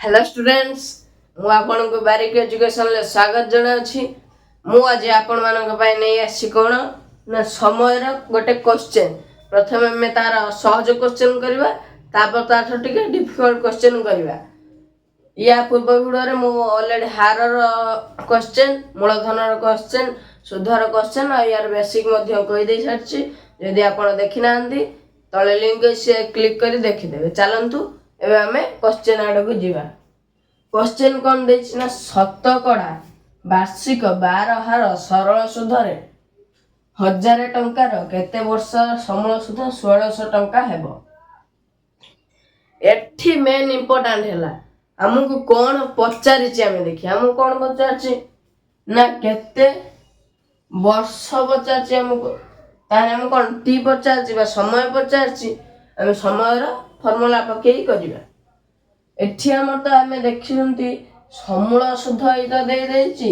Hello students मु आपण को बारिक एजुकेशन ले स्वागत जणाउछि। मु आज आपण मानक पय नै आछि कोन ना समय रो गोटे क्वेश्चन। प्रथमे मे तार सहज क्वेश्चन करबा तापर तार टिके डिफिकल्ट क्वेश्चन करबा। या पूर्व वीडियो रे मु ऑलरेडी हार रो क्वेश्चन मूलधन रो क्वेश्चन शुद्ध रो क्वेश्चन आ यार बेसिक मध्ये कहि दे छाछि। यदि आपण देखि नांदी तळे लिंक से क्लिक करी देखि देबे। चलंतु एबे हमें क्वेश्चन आड़ को जीवा। क्वेश्चन कौन देछि ना शतकड़ा वार्षिक 12 हार सरल सुधरे 1000 टंकार केते वर्ष समूल सुध 1600 टंका हेबो। एठी मेन इंपोर्टेंट हैला हमकु कोन पचारिछि। हमें देखि हमकु कोन पचारिछि ना केते वर्ष पचारिछि। हमकु ताने हम कोन टी पचारिछि बा समय पचारिछि। हम समय रो फार्मूला पकेई करिबा। एठी हमर तो हमें देखिसंती समूल सुध इता दे देछि।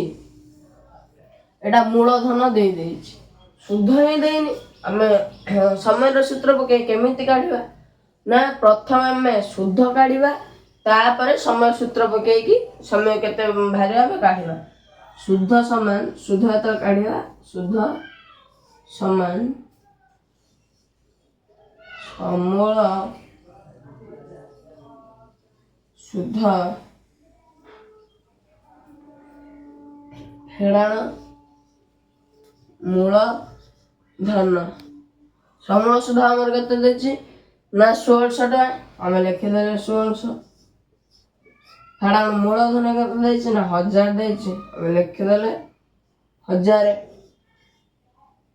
एटा मूलधन दे देछि सुध ही देनी। हमें समय रो सूत्र पके केमिति काढिबा ना प्रथम हमें सुध काढिबा तापर समय सूत्र पके की समय केते भारिबा हमें काढिबा। शुद्ध समान शुद्ध तो काढिबा शुद्ध समान समूल शुद्ध फेड़ाण मूलधन समूल शुद्ध आमर केते देछि ना 1600 टका। हमें लिखि देले 1600। फेड़ाण मूलधन केते देछि ना 1000 देछि। हमें लिखि देले 1000।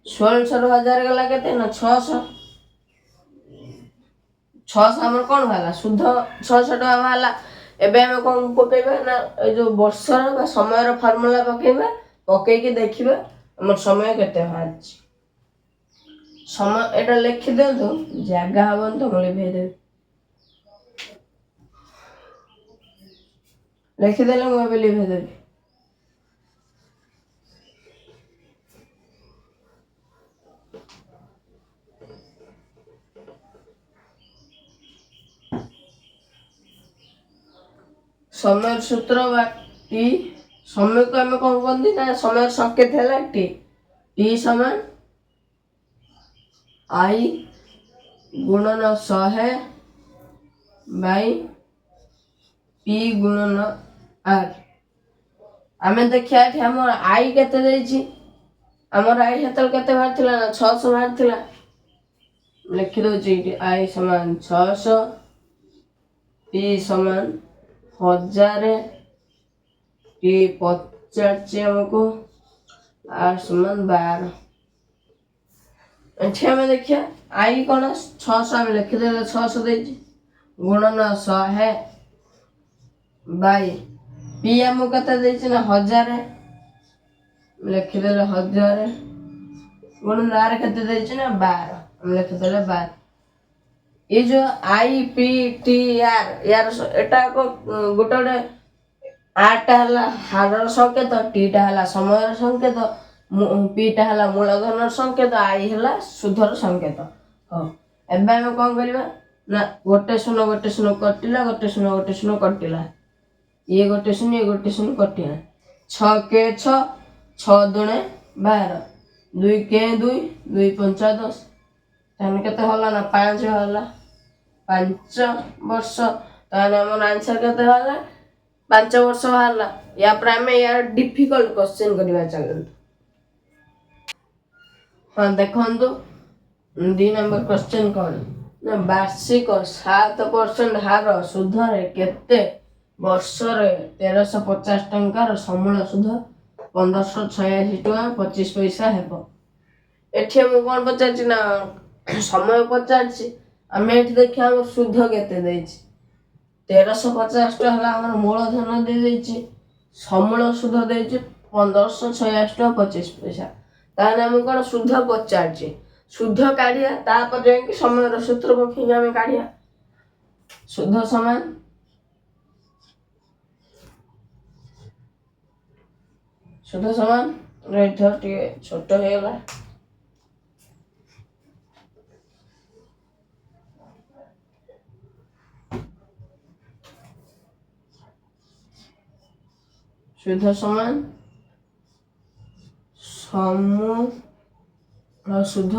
1600 रो 1000 गला केते ना 600। 600 हमर कोन भाला शुद्ध 600 टका भाला। एबे हम कोन पकेबा ना ए जो वर्ष रो समय रो फार्मूला पकेबा पके के देखिबा हमर समय केते भाछि। समय एटा लिखि देउ जागा हबन तो मोले भे दे लिखि देले मो बेली भे दे। समय सूत्र बा टी समय को हमें कौन बंदी ना समय संकेत है टी समान आई गुणन 100 बाई पी गुणन आर। हमें देखिया हमर आई केते देछि। हमर आई हेतल केते बाहर थिला ना 600 बाहर थिला। लिखि दो जी आई समान 600 पी समान 1000 टी 50 हमको आर समान 12। एठी हमें देखिया आई कोन 600 हमें लिखि देले 600 देछि गुणन 100 बाई पी हमको केते देछि ना 1000 लिखि देले 1000 गुणन आर केते देछि ना 12 हम लिखि देले 12। ये जो आई पी टी आर यार एटा को गोटे गोटे आर टा हला हार संकेत टी टा हला समय संकेत पी टा हला मूलधन संकेत आई हला शुद्धर संकेत। हो एबे हम कोन करबा ना गोटे शून्य कटिला गोटे शून्य कटिला ये गोटे शून्य कटिला 6 के 6 6 दुणे 12 2 के 2 2 5 10 ताने केते होला ना 5 होला 5 वर्ष। ताने हमर आंसर केते होला 5 वर्ष होला। या पर हमें यार डिफिकल्ट क्वेश्चन करबा चलन। हां देखंतु 2 नंबर क्वेश्चन कोन ना वार्षिक 7% हार सुधरे केते वर्ष रे 1350 टंकार समूल सुध 1586 टका 25 पैसा हेबो। एठी हम कोन पचारछि ना समय पचारछि। हमें एठी देखिया हम शुद्ध केते देछि 1350 टका हला हमर मूलधन दे देछि समूल सुध देछि 1586 टका 25 पैसा। ताने हम कोन शुद्ध पचारछि शुद्ध काढिया तापर जेंकि समय रो सूत्र पके हमें काढिया शुद्ध समान रेट टे छोट हेला ସୁଧ ସମାନ ସମୂଳ ସୁଧ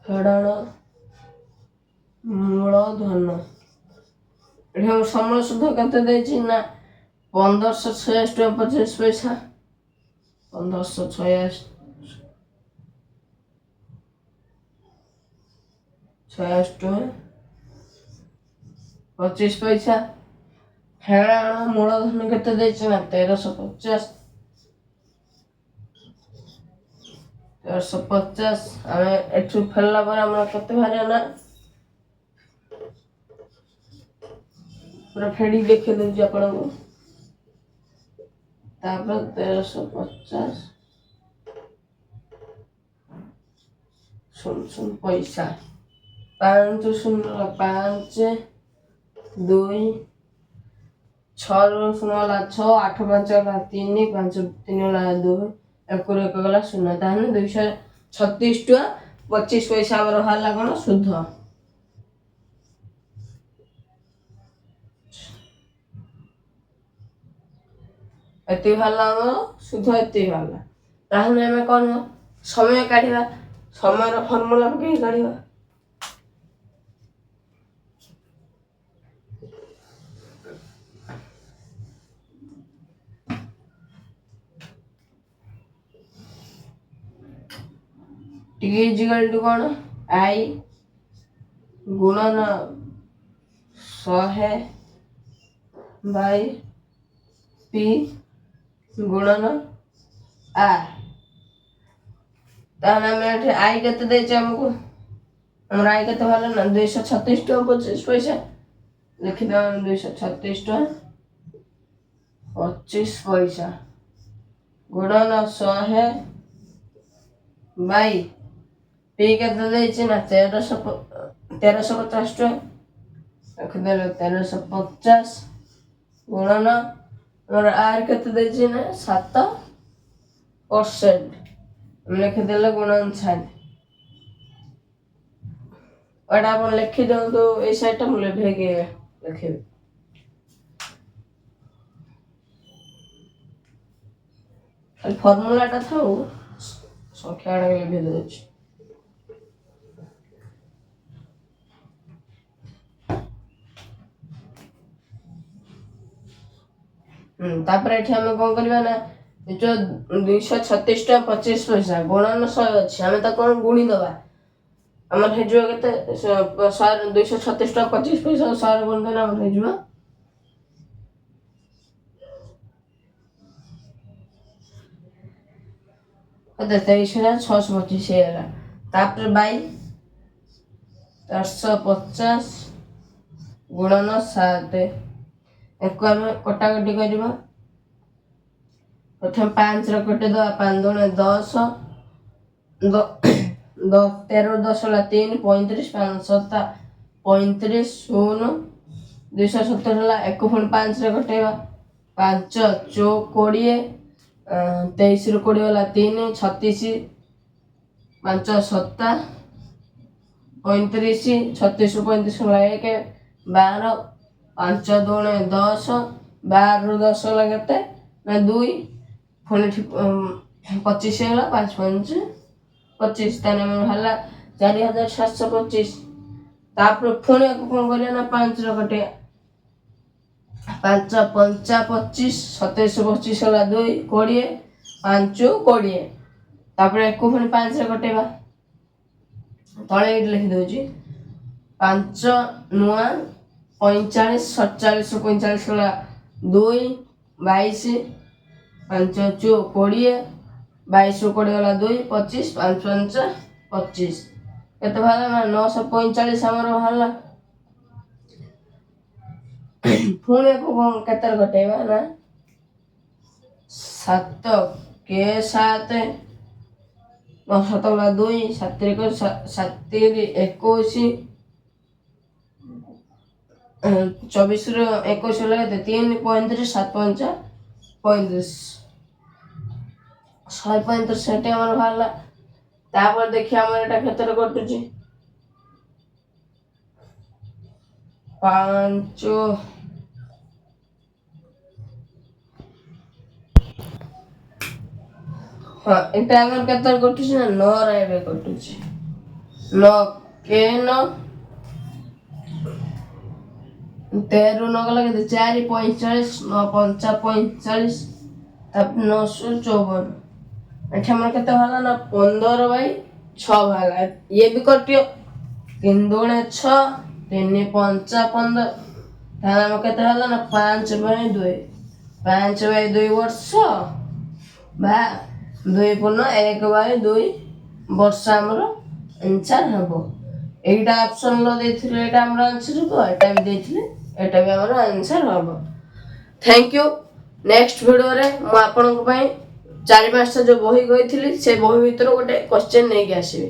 ଫେଡ଼ାଣ ମୂଳଧନ। ଏଠି ଆମ ସମୂଳ ସୁଧ କେତେ ଦେଇଛି ନା 1586.25 1586.25 ଫେଡ଼ାଣ ମୂଳଧନ କେତେ ଦେଇଛି ନା 1350 ଆମେ ଏଠୁ ଫେରିଲା ପରେ ଆମର କେତେ ବାହାରିବ ନା ପୁରା ଫେଡ଼ିକି ଦେଖେଇ ଦେଉଛି ଆପଣଙ୍କୁ। ତାପରେ 1350 ପଇସା 5 0 5 2 6 0 ହେଲା 6 8 5 ହେଲା 3 5 3 ହେଲା 2 1 ଗଲା 0 ତାହେଲେ 236.25 ଆମର ବାହାରିଲା କ'ଣ ସୁଧ। ଏତିକି ବାହାରିଲା ଆମର ସୁଧ ଏତିକି ବାହାରିଲା। ତାହେଲେ ଆମେ କ'ଣ ସମୟ କାଢ଼ିବା। ସମୟର ଫର୍ମୁଲା ପକେଇକି କାଢ଼ିବା। T = କ'ଣ I ଗୁଣନ 100 ବାଇ P ଗୁଣନ R। ତାହେଲେ ଆମେ ଏଠି I କେତେ ଦେଇଛି ଆମକୁ ଆମର I କେତେ ବାହାରିଲା ନା 236.25 ଲେଖିଦେବା 236.25 ଗୁଣନ 100 ବାଇ P କେତେ ଦେଇଛି ନା 1350 ଲେଖିଦେଲେ 1350 ଗୁଣନ ଆମର R କେତେ ଦେଇଛି ନା 7% ଲେଖିଦେଲେ ଗୁଣନ 7। ଏଇଟା ଆପଣ ଲେଖିଦିଅନ୍ତୁ ଏଇ ସାଇଡ଼ଟା ମୁଁ ଲେଖିବି। ଖାଲି ଫର୍ମୁଲାଟା ଥାଉ ସଂଖ୍ୟା ଗୁଡ଼ାକ ଲେଖି ଦେଉଛି। ତାପରେ ଏଠି ଆମେ କ'ଣ କରିବା ନା ଯୋଉ 236.25 ଗୁଣନ 100 ଅଛି ଆମେ ତାକୁ କ'ଣ ଗୁଣିଦେବା। ଆମର ହେଇଯିବ କେତେ 236.25 100 ଗୁଣିଦେଲେ ଆମର ହେଇଯିବ 23,625 ହେଇଗଲା। ତାପରେ ବାଇ 450 ଗୁଣନ 7 ଏକୁ ଆମେ କଟାକଟି କରିବା। ପ୍ରଥମେ 5 କଟିଦେବା 5 2 10 13 10 ହେଲା 3 35 5 7 35 0 270 ହେଲା 1 ପୁଣି 5 କଟେଇବା 5 4 20 23 ରୁ 20 ହେଲା 3 36 5 7 35 36 ରୁ 35 ହେଲା 1 12 5 2 10 12 ରୁ 10 ହେଲା କେତେ ନା 2 ପୁଣି 25 ହେଲା 5 5 25 ତାହେଲେ ହେଲା 4725। ତାପରେ ପୁଣି ଆକୁ କ'ଣ କରିବା ନା 5 କଟେଇବା 5 5 25 27 25 ହେଲା 2 20 5 20 ତାପରେ ଏକୁ ପୁଣି 5 କଟେଇବା ତଳେ ଏଇଠି ଲେଖିଦେଉଛି 5 ନୂଆ 45 47 45 ହେଲା 2 22 5 20 22 ରୁ 20 ହେଲା 2 25 5 5 25 କେତେ ବାହାରିଲା ନା 945 ଆମର ବାହାରିଲା। ପୁଣି ଆକୁ କେତେରେ କଟେଇବା ନା 7 K 7 7 ଗଲା 2 7 21 24 ରୁ 21 ହେଲା କେତେ 3 35 7 5 35 135 ସେଠି ଆମର ବାହାରିଲା। ତାପରେ ଦେଖିବା ଆମର ଏଇଟା କେତେରେ କଟୁଛି 5 ହଁ ଏଇଟା ଆମର କେତେବେଳେ କଟୁଛି ନା 9 ରେ ଏବେ କଟୁଛି 9 କେ 9 13 ନ ଗଲା କେତେ 4 45 9 5 45 ତାପରେ 9 54 ଏଠି ଆମର କେତେ ବାହାରିଲା ନା 15/6 ବାହାରିଲା ଇଏ ବି କଟିବ 3 ଦୁଗୁଣେ 6 3 5 15 ତାହେଲେ ଆମର କେତେ ବାହାରିଲା ନା 5/2 5/2 ବର୍ଷ ବା 2 ପୂର୍ଣ୍ଣ 1/2 ବର୍ଷ ଆମର ଆନ୍ସର ହବ এইটা অপশন লো ଦେଇଥିଲେ ଏଇଟା ଆମର ଆନ୍ସର ହବ ଏଇଟା ବି ଦେଇଥିଲେ ଏଇଟା ବି ଆମର ଆନ୍ସର ହବ थैंक यू नेक्स्ट वीडियो रे ମୁଁ ଆପଣଙ୍କ ପାଇଁ 4-5ଟା ଯୋଉ ବହି କହିଥିଲି ସେ ବହି ଭିତରୁ ଗୋଟେ क्वेश्चन ନେଇକି ଆସିବି